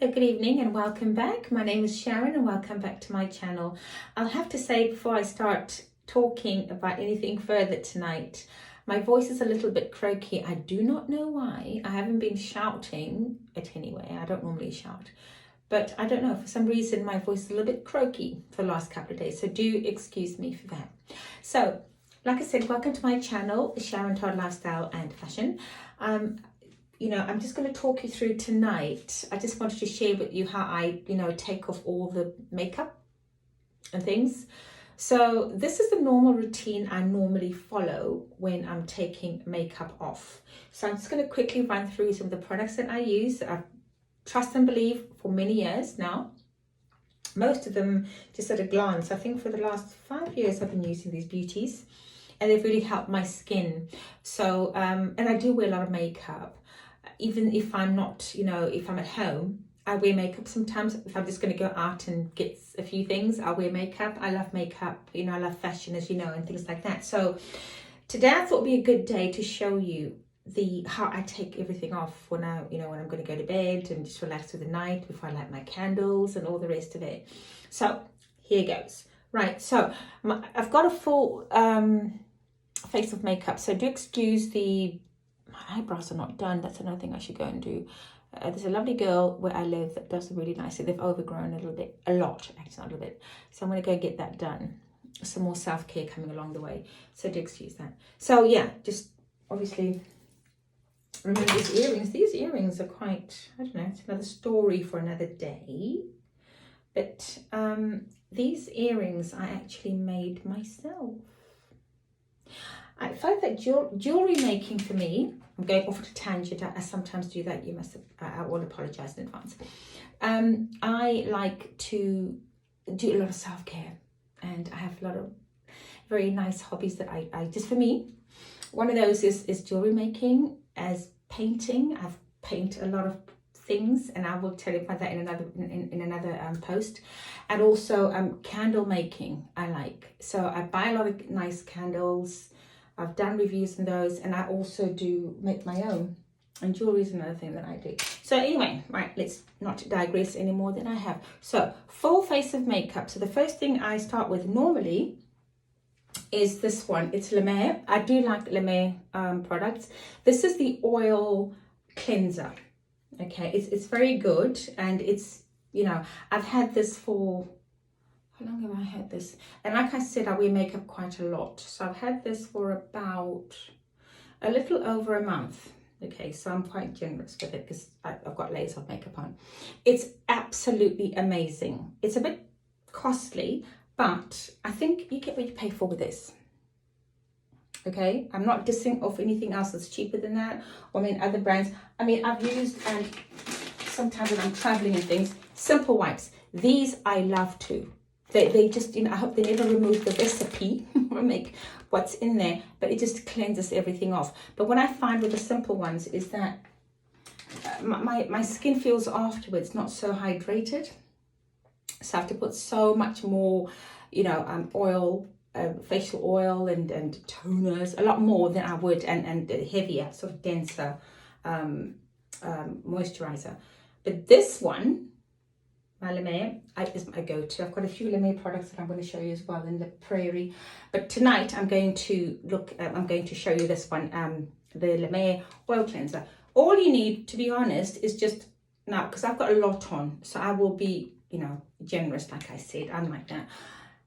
Hello, good evening and welcome back. My name is Sharon and welcome back to my channel. I'll have to say before I start talking about anything further tonight, my voice is a little bit croaky. I do not know why. I haven't been shouting it anyway. I don't normally shout. But I don't know, for some reason my voice is a little bit croaky for the last couple of days. So do excuse me for that. So, like I said, welcome to my channel, Sharon Todd Lifestyle and Fashion. I'm just going to talk you through tonight. I just wanted to share with you how I, take off all the makeup and things. So this is the normal routine I normally follow when I'm taking makeup off. So I'm just going to quickly run through some of the products that I use. I've trust and believe for many years now. Most of them just at a glance. I think for the last 5 years I've been using these beauties and they've really helped my skin. So, and I do wear a lot of makeup. Even if I'm not, if I'm at home, I wear makeup sometimes. If I'm just going to go out and get a few things, I'll wear makeup. I love makeup, I love fashion, as you know, and things like that. So today I thought it would be a good day to show you how I take everything off when I'm going to go to bed and just relax through the night before I light my candles and all the rest of it. So here goes. Right, so I've got a full face of makeup. So do excuse my eyebrows are not done. That's another thing I should go and do. There's a lovely girl where I live that does it really nicely. They've overgrown a lot, actually not a little bit. So I'm going to go and get that done. Some more self-care coming along the way. So do excuse that. So yeah, just obviously remember these earrings. These earrings are quite, I don't know, it's another story for another day. But these earrings I actually made myself. I find that jewelry making for me, I'm going off at a tangent, I sometimes do that, I will apologise in advance. I like to do a lot of self-care and I have a lot of very nice hobbies that I just for me. One of those is jewelry making, as painting. I've painted a lot of things and I will tell you about that in another post. And also candle making I like. So I buy a lot of nice candles. I've done reviews on those and I also do make my own, and jewelry is another thing that I do. So anyway, right, let's not digress any more than I have. So full face of makeup. So the first thing I start with normally is this one. It's La Mer. I do like La Mer products. This is the oil cleanser. Okay, it's very good and it's, I've had this for, how long have I had this? And like I said, I wear makeup quite a lot. So I've had this for about a little over a month. Okay, so I'm quite generous with it because I've got layers of makeup on. It's absolutely amazing. It's a bit costly, but I think you get what you pay for with this. Okay, I'm not dissing off anything else that's cheaper than that. Or other brands. I've used, and sometimes when I'm traveling and things, Simple Wipes. These I love too. They just, I hope they never remove the recipe or make what's in there, but it just cleanses everything off. But what I find with the simple ones is that my skin feels afterwards not so hydrated. So I have to put so much more, oil, facial oil and toners, a lot more than I would, and heavier, sort of denser moisturizer. But this one, my La Mer, is my go-to. I've got a few La Mer products that I'm going to show you as well in the Prairie. But tonight I'm going to show you this one, the La Mer oil cleanser. All you need, to be honest, is just, now, because I've got a lot on, so I will be, generous, like I said. I'm like that.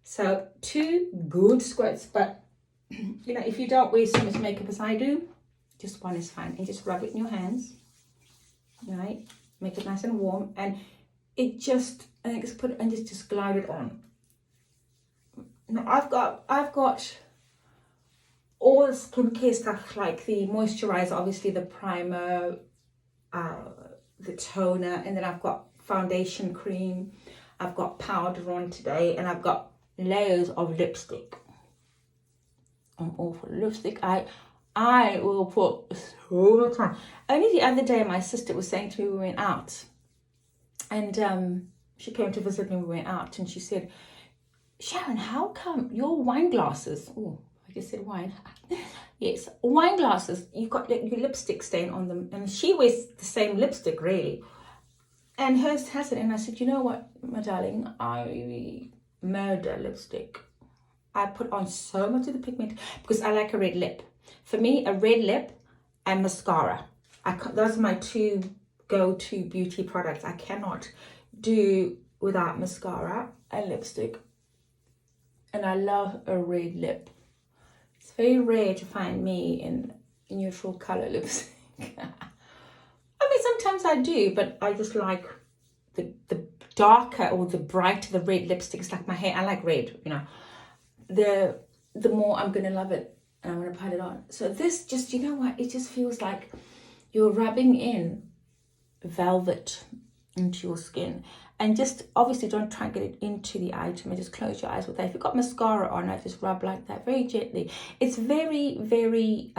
So 2 good squirts, but if you don't wear so much makeup as I do, just one is fine. And just rub it in your hands, right? Make it nice and warm, and it just, and just put it and just glide it on. Now I've got all the skincare stuff, like the moisturizer, obviously the primer, the toner, and then I've got foundation cream. I've got powder on today, and I've got layers of lipstick. I'm all for lipstick. I will put so much on. Only the other day my sister was saying to me, we went out and she came to visit me, we went out, and she said, Sharon, how come your wine glasses, oh, I just said wine. Yes, wine glasses, you've got your lipstick stain on them. And she wears the same lipstick, really. And hers hasn't. And I said, you know what, my darling, I murder lipstick. I put on so much of the pigment because I like a red lip. For me, a red lip and mascara. Those are my two go-to beauty products. I cannot do without mascara and lipstick. And I love a red lip. It's very rare to find me in neutral color lipstick. I mean, sometimes I do, but I just like the darker or the brighter the red lipstick. It's like my hair. I like red, you know. The more I'm going to love it and I'm going to put it on. So this just, you know what, it just feels like you're rubbing in velvet into your skin. And just obviously don't try and get it into the item and just close your eyes with that. If you've got mascara on, I just rub like that very gently. It's very, very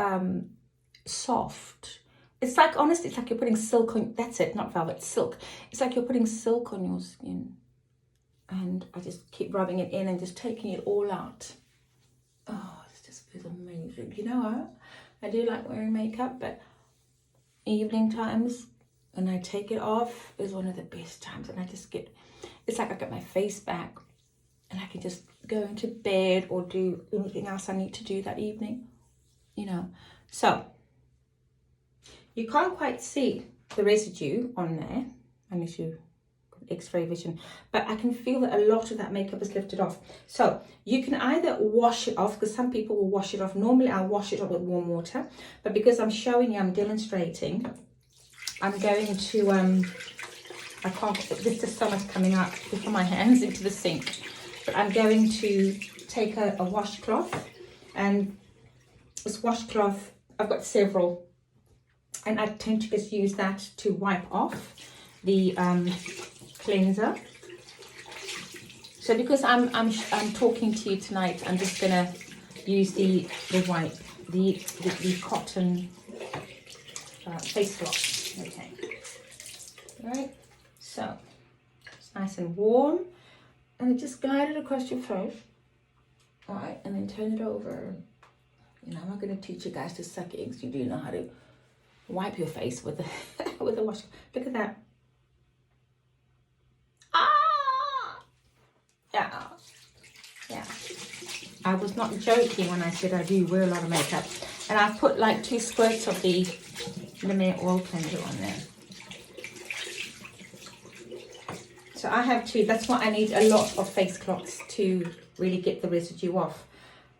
soft. It's like, honestly, it's like you're putting silk on, that's it, not velvet, silk. It's like you're putting silk on your skin. And I just keep rubbing it in and just taking it all out. Oh, it just feels amazing. You know what? I do like wearing makeup, but evening times when I take it off is one of the best times. And I just get, it's like I get my face back and I can just go into bed or do anything else I need to do that evening, you know. So you can't quite see the residue on there unless you X-ray vision, but I can feel that a lot of that makeup is lifted off. So you can either wash it off, because some people will wash it off. Normally I'll wash it off with warm water, but because I'm showing you, I'm demonstrating, I'm going to I can't, there's just so much coming out before my hands into the sink, but I'm going to take a washcloth, and this washcloth, I've got several, and I tend to just use that to wipe off the cleanser. So because I'm talking to you tonight, I'm just gonna use the wipe, the cotton face cloth. Okay, all right. So it's nice and warm, and just glide it across your face. All right, and then turn it over. You know, I'm not gonna teach you guys to suck eggs. You do know how to wipe your face with the with the wash. Look at that. Yeah, I was not joking when I said I do wear a lot of makeup, and I've put like 2 squirts of the La Mer oil cleanser on there. So I have 2. That's why I need a lot of face cloths to really get the residue off,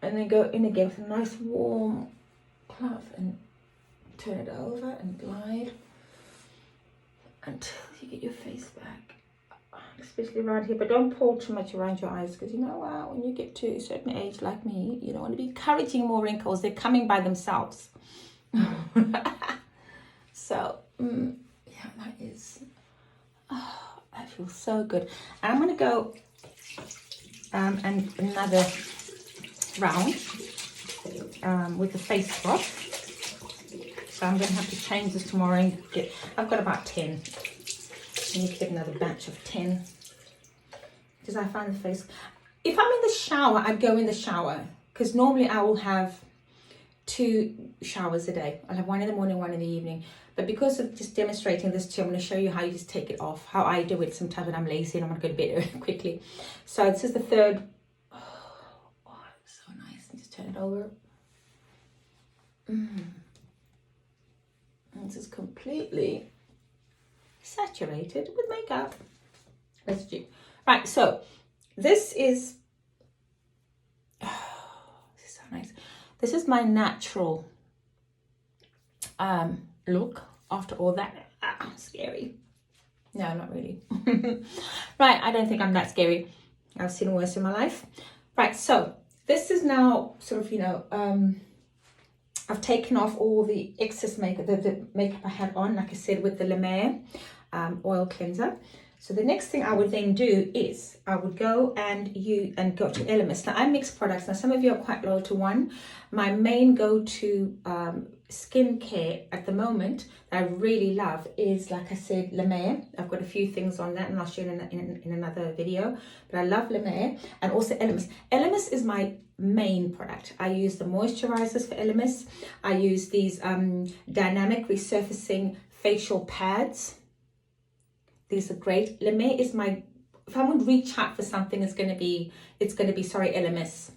and then go in again with a nice warm cloth and turn it over and glide until you get your face back. Especially around here, but don't pour too much around your eyes, because you know when you get to a certain age like me, you don't want to be encouraging more wrinkles. They're coming by themselves. So yeah, that is, that feels so good. And I'm going to go and another round with the face cloth. So I'm going to have to change this tomorrow and I've got about 10. I need to get another batch of 10, because I find the face, if I'm in the shower, I go in the shower, because normally I will have 2 showers a day. I'll have one in the morning, one in the evening, but because of just demonstrating this to you, I'm going to show you how you just take it off, how I do it sometimes when I'm lazy and I'm going to go to bed quickly. So this is the third. Oh, it's so nice. And just turn it over. This is completely saturated with makeup residue. Right, so this is so nice. This is my natural look after all that. Scary. No, not really. Right, I don't think I'm that scary. I've seen worse in my life. Right, so this is now sort of, you know, I've taken off all the excess makeup, the makeup I had on, like I said, with the La Mer oil cleanser. So the next thing I would then do is I would go and go to Elemis. Now I mix products. Now some of you are quite loyal to one. My main go-to skincare at the moment that I really love is, like I said, La Mer. I've got a few things on that, and I'll show you in another video. But I love La Mer and also Elemis. Elemis is my main product. I use the moisturizers for Elemis. I use these dynamic resurfacing facial pads. These are great. La Mer is my, if I would reach out for something, it's going to be LMS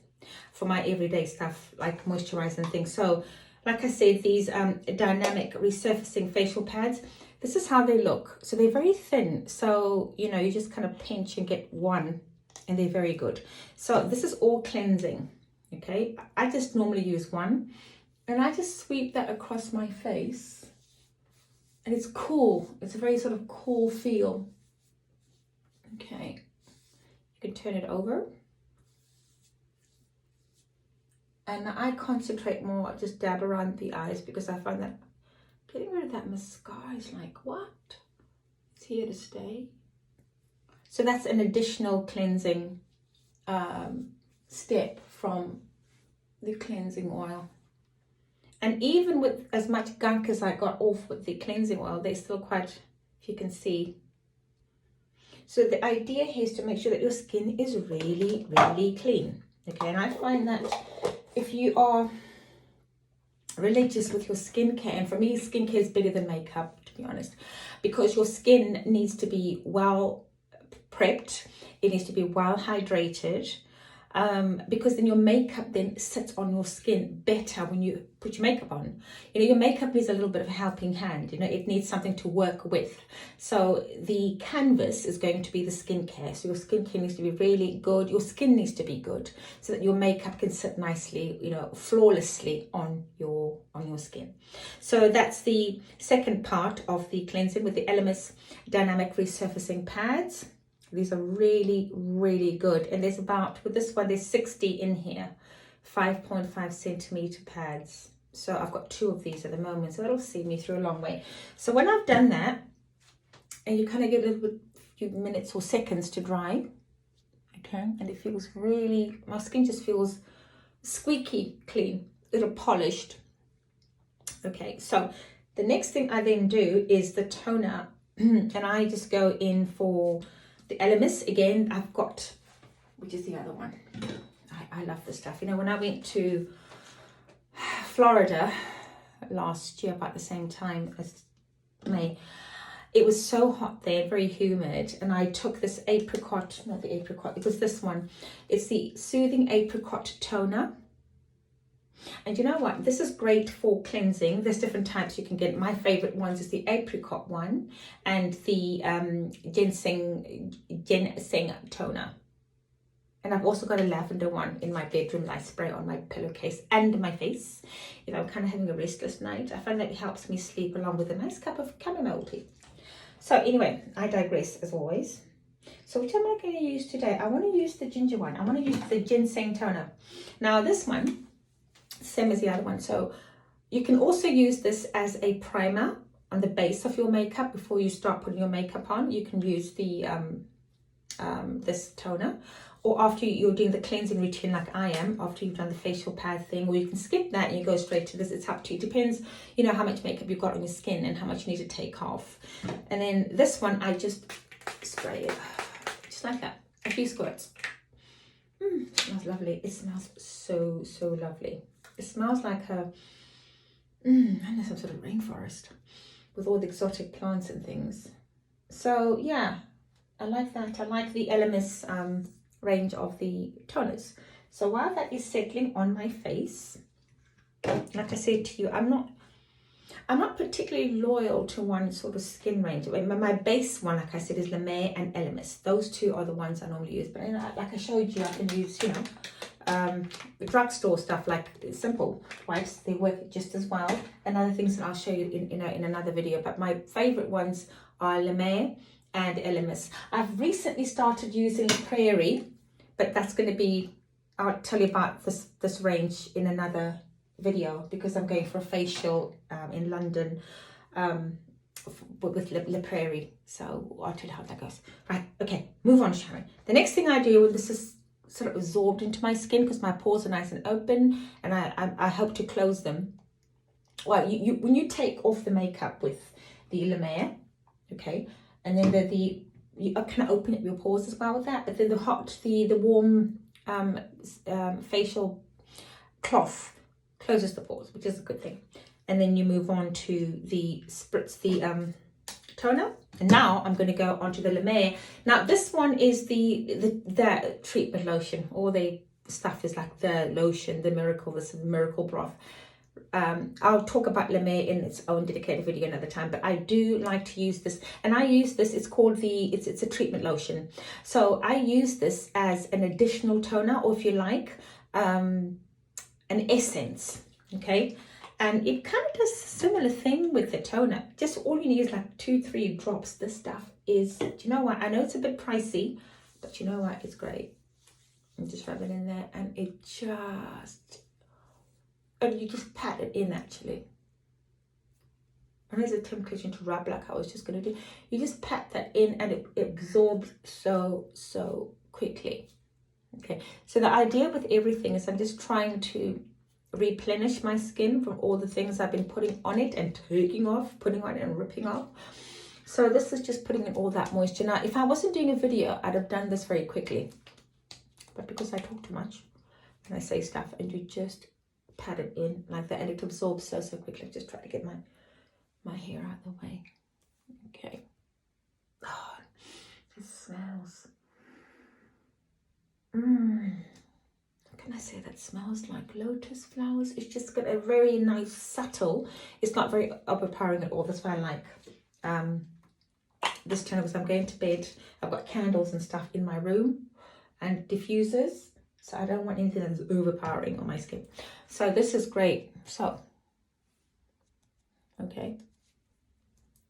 for my everyday stuff like moisturizer and things. So like I said, these dynamic resurfacing facial pads, this is how they look. So they're very thin. So, you know, you just kind of pinch and get one, and they're very good. So this is all cleansing. Okay, I just normally use one, and I just sweep that across my face, and it's cool. It's a very sort of cool feel. Okay, you can turn it over, and I concentrate more, just dab around the eyes, because I find that getting rid of that mascara is like, what? It's here to stay. So that's an additional cleansing step from the cleansing oil. And even with as much gunk as I got off with the cleansing oil, they're still quite, if you can see. So the idea here is to make sure that your skin is really, really clean. Okay, and I find that if you are religious with your skincare, and for me, skincare is bigger than makeup, to be honest, because your skin needs to be well prepped, it needs to be well hydrated, because then your makeup then sits on your skin better when you put your makeup on. You know, your makeup needs a little bit of a helping hand, you know, it needs something to work with. So the canvas is going to be the skincare. So your skincare needs to be really good, your skin needs to be good, so that your makeup can sit nicely, you know, flawlessly on your skin. So that's the second part of the cleansing with the Elemis Dynamic Resurfacing Pads. These are really, really good. And there's about, with this one, there's 60 in here, 5.5 centimeter pads. So I've got 2 of these at the moment, so that'll see me through a long way. So when I've done that, and you kind of get a little bit, few minutes or seconds to dry, okay, and it feels really, my skin just feels squeaky clean, a little polished. Okay, so the next thing I then do is the toner, and I just go in for the Elemis. Again, I've got, which is the other one. I love this stuff. You know, when I went to Florida last year, about the same time as May, it was so hot there, very humid, and I took this apricot, not the apricot, it was this one. It's the Soothing Apricot Toner. And you know what? This is great for cleansing. There's different types you can get. My favorite ones is the apricot one and the ginseng toner. And I've also got a lavender one in my bedroom that I spray on my pillowcase and my face. If I'm kind of having a restless night, I find that it helps me sleep along with a nice cup of chamomile tea. So anyway, I digress as always. So which am I going to use today? I want to use the ginger one. I want to use the ginseng toner. Now this one, same as the other one. So you can also use this as a primer on the base of your makeup before you start putting your makeup on. You can use the this toner, or after you're doing the cleansing routine like I am, after you've done the facial pad thing, or you can skip that and you go straight to this. It's up to you. It depends, you know, how much makeup you've got on your skin and how much you need to take off. And then this one, I just spray it just like that, a few squirts. It smells lovely. It smells so, so lovely. It smells like a, some sort of rainforest with all the exotic plants and things. So yeah, I like that. I like the Elemis range of the toners. So while that is settling on my face, like I said to you, I'm not particularly loyal to one sort of skin range. My base one, like I said, is La Mer and Elemis. Those two are the ones I normally use. But you know, like I showed you, I can use, you know, the drugstore stuff, like simple wipes. They work just as well. And other things that I'll show you in another video. But my favorite ones are La Mer and Elemis. I've recently started using Prairie, but that's going to be, I'll tell you about this range in another video, because I'm going for a facial in London with La Prairie. So I'll tell you how that goes. Right, okay, move on, Sharon. The next thing I do when this is sort of absorbed into my skin, because my pores are nice and open, and I hope to close them. Well, you when you take off the makeup with the La Mer, okay, and then you kind of open up your pores as well with that, but then the warm facial cloth closes the pores, which is a good thing. And then you move on to the spritz, the toner. And now I'm going to go onto the La Mer. Now this one is the treatment lotion. All the stuff is like the lotion, the miracle, this miracle broth. I'll talk about La Mer in its own dedicated video another time, but I do like to use this, and I use this, it's called it's a treatment lotion. So I use this as an additional toner, or if you like, an essence, okay? And it kind of does a similar thing with the toner. Just all you need is like 2-3 drops. This stuff is, do you know what? I know it's a bit pricey, but you know what? It's great. And just rub it in there, and it just, and you just pat it in actually. And there's a temptation to rub like I was just going to do. You just pat that in, and it absorbs so quickly. Okay, so the idea with everything is I'm just trying to replenish my skin from all the things I've been putting on it and taking off, putting on and ripping off. So this is just putting in all that moisture. Now, if I wasn't doing a video, I'd have done this very quickly. But because I talk too much and I say stuff, and you just pat it in like that, and it absorbs so quickly. Just try to get my hair out of the way. Okay. Oh, it smells. Can I say that smells like lotus flowers? It's just got a very nice subtle, it's not very overpowering at all. That's why I like this channel, because I'm going to bed. I've got candles and stuff in my room and diffusers, so I don't want anything that's overpowering on my skin. So this is great. So okay,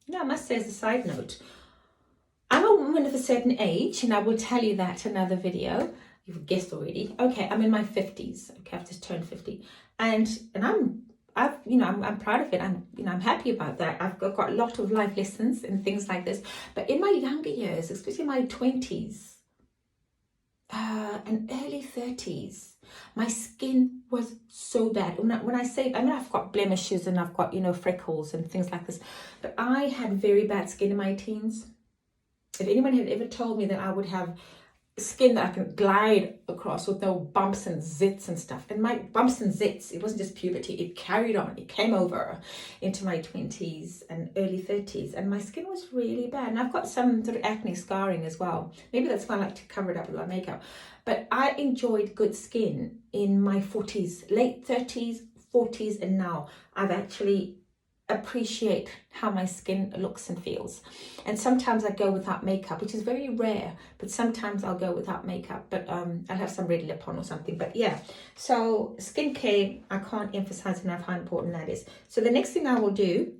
now I must say, as a side note, I'm a woman of a certain age, and I will tell you that in another video. You've guessed already. Okay, I'm in my 50s. Okay, I've just turned 50, and I'm proud of it. I'm happy about that. I've got a lot of life lessons and things like this. But in my younger years, especially my 20s and early 30s, my skin was so bad. When I say, I mean, I've got blemishes and I've got, freckles and things like this, but I had very bad skin in my teens. If anyone had ever told me that I would have skin that I can glide across with no bumps and zits and stuff, and my bumps and zits, it wasn't just puberty, it carried on, it came over into my 20s and early 30s, and my skin was really bad. And I've got some sort of acne scarring as well. Maybe that's why I like to cover it up with my makeup. But I enjoyed good skin in my 40s, late 30s, 40s, and now I've actually appreciate how my skin looks and feels. And sometimes I go without makeup, which is very rare, but sometimes I'll go without makeup, but I'll have some red lip on or something. But yeah, so skincare, I can't emphasize enough how important that is. So the next thing I will do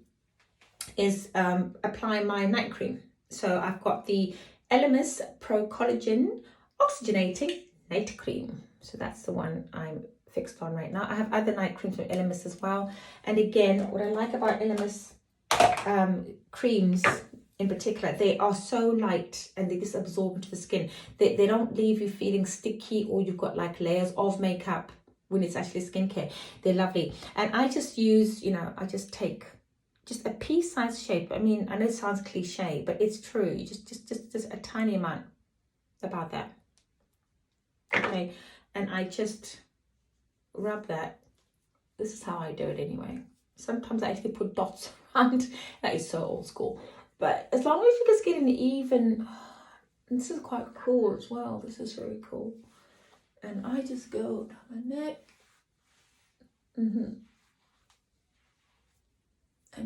is apply my night cream. So I've got the Elemis Pro Collagen Oxygenating Night Cream. So that's the one I'm fixed on right now. I have other night creams from Elemis as well. And again, what I like about Elemis creams in particular, they are so light and they just absorb into the skin. They don't leave you feeling sticky or you've got like layers of makeup when it's actually skincare. They're lovely. And I just use, I just take just a pea-sized shape. I mean, I know it sounds cliche, but it's true. You just a tiny amount, about that. Okay, and I just rub that. This is how I do it anyway. Sometimes I actually put dots around. That is so old school. But as long as you just get an even, this is quite cool as well. This is very cool. And I just go down my neck. And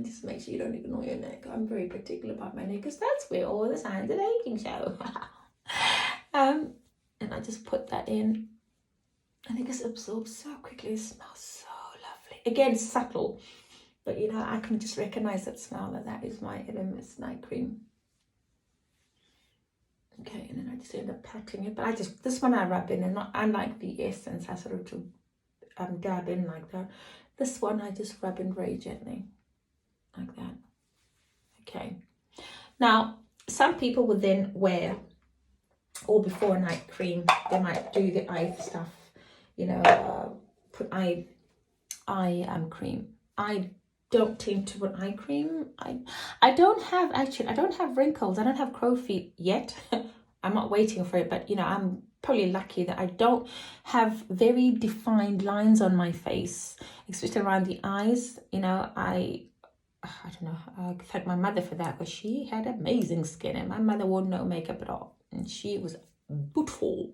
just make sure you don't ignore your neck. I'm very particular about my neck because that's where all the signs of aging show. And I just put that in. And it just absorbs so quickly. It smells so lovely. Again, subtle. But I can just recognize that smell, that is my Elemis night cream. Okay, and then I just end up patting it. But this one I rub in, and not unlike the essence, I sort of dab in like that. This one I just rub in very gently, like that. Okay. Now, some people would then wear, or before a night cream, they might do the eye stuff, put eye cream. I don't tend to put eye cream. I don't have wrinkles. I don't have crow feet yet. I'm not waiting for it, but I'm probably lucky that I don't have very defined lines on my face, especially around the eyes. I don't know, I thank my mother for that, because she had amazing skin, and my mother wore no makeup at all, and she was beautiful.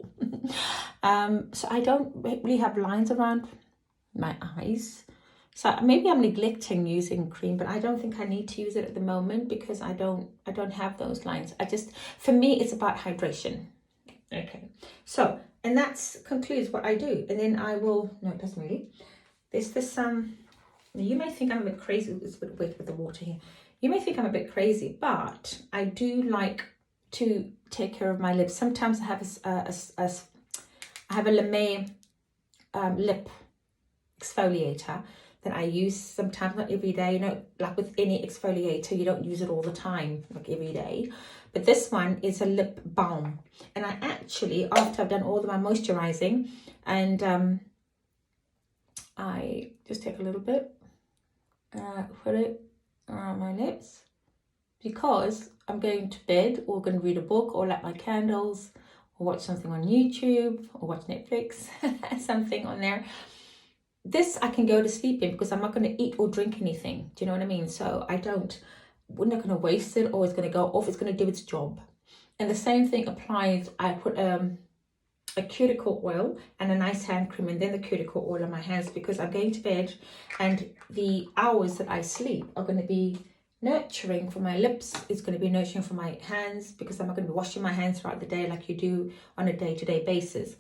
So I don't really have lines around my eyes. So maybe I'm neglecting using cream, but I don't think I need to use it at the moment because I don't have those lines. For me, it's about hydration. Okay, so, and that concludes what I do. And then I will, no, it doesn't really. There's this, you may think I'm a bit crazy. It's a bit wet with the water here. You may think I'm a bit crazy, but I do like to take care of my lips. Sometimes I have a La Mer lip exfoliator that I use sometimes, not every day. You know, like with any exfoliator, you don't use it all the time, like every day. But this one is a lip balm. And I actually, after I've done all of my moisturizing, and I just take a little bit, put it around my lips, because I'm going to bed or going to read a book or light my candles or watch something on YouTube or watch Netflix, something on there. This I can go to sleep in because I'm not going to eat or drink anything. Do you know what I mean? So we're not going to waste it, or it's going to go off. It's going to do its job. And the same thing applies. I put a cuticle oil and a nice hand cream, and then the cuticle oil on my hands, because I'm going to bed, and the hours that I sleep are going to be nurturing for my lips. It's going to be nurturing for my hands, because I'm not going to be washing my hands throughout the day like you do on a day-to-day basis.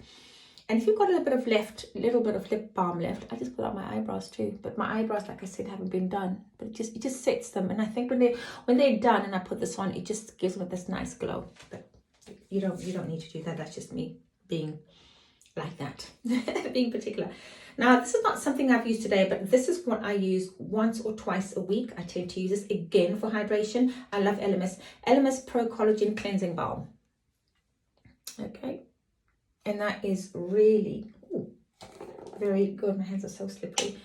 And if you've got a little bit of lip balm left, I just put on my eyebrows too. But my eyebrows, like I said, haven't been done. But it just sets them. And I think when they're done and I put this on, it just gives them this nice glow. But you don't need to do that. That's just me being like that, being particular. Now, this is not something I've used today, but this is what I use once or twice a week. I tend to use this again for hydration. I love Elemis Pro Collagen Cleansing Balm. Okay. And that is really very good. My hands are so slippery.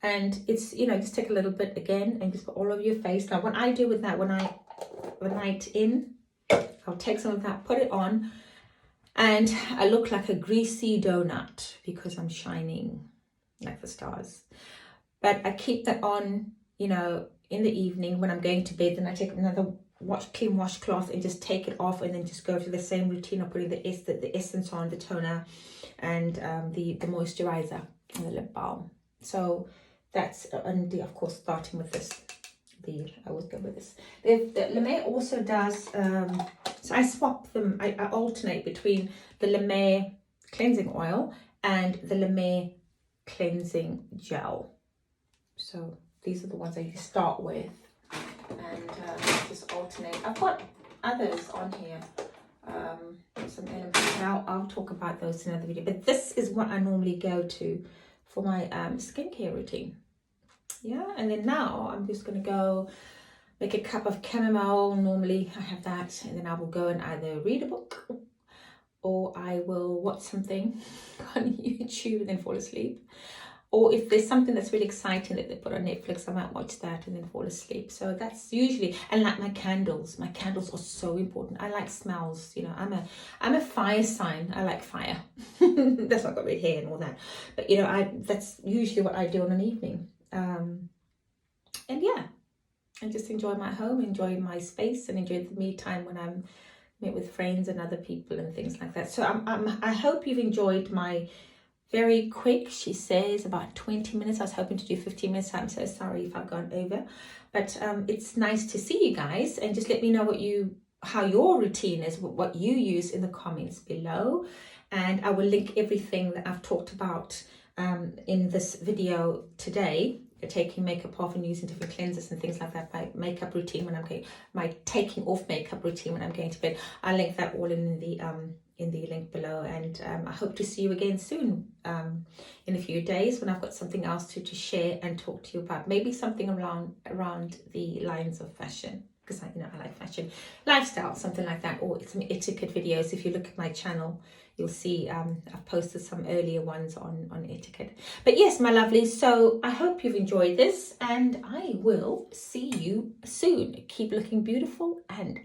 And it's, just take a little bit again and just put all over your face. Now, what I do with that, the night in, I'll take some of that, put it on, and I look like a greasy donut because I'm shining like the stars. But I keep that on, in the evening when I'm going to bed. Then I take another clean washcloth and just take it off, and then just go through the same routine of putting the essence on, the toner, and the moisturizer and the lip balm. So that's, and of course starting with this, I always go with this. The La Mer also does, so I swap them, I alternate between the La Mer cleansing oil and the La Mer cleansing gel. So these are the ones I start with, and just alternate. I've got others on here, some elements. Now I'll talk about those in another video, but this is what I normally go to for my skincare routine. Yeah, and then now I'm just going to go make a cup of chamomile. Normally I have that, and then I will go and either read a book, or I will watch something on YouTube and then fall asleep. Or if there's something that's really exciting that they put on Netflix, I might watch that and then fall asleep. So that's usually, and like my candles. My candles are so important. I like smells. I'm a fire sign. I like fire. That's not got red hair and all that. But that's usually what I do on an evening. And yeah, I just enjoy my home, enjoy my space, and enjoy the me time when I'm met with friends and other people and things like that. So I hope you've enjoyed my very quick, she says, about 20 minutes. I was hoping to do 15 minutes. I'm so sorry if I've gone over, but it's nice to see you guys, and just let me know how your routine is, what you use in the comments below. And I will link everything that I've talked about in this video today, taking makeup off and using different cleansers and things like that, my makeup routine when I'm going, my taking off makeup routine when I'm going to bed. I'll link that all in the link below, and I hope to see you again soon, in a few days, when I've got something else to share and talk to you about, maybe something around the lines of fashion, because I like fashion, lifestyle, something like that, or some etiquette videos. If you look at my channel, you'll see I've posted some earlier ones on etiquette. But yes, my lovelies, so I hope you've enjoyed this, and I will see you soon. Keep looking beautiful and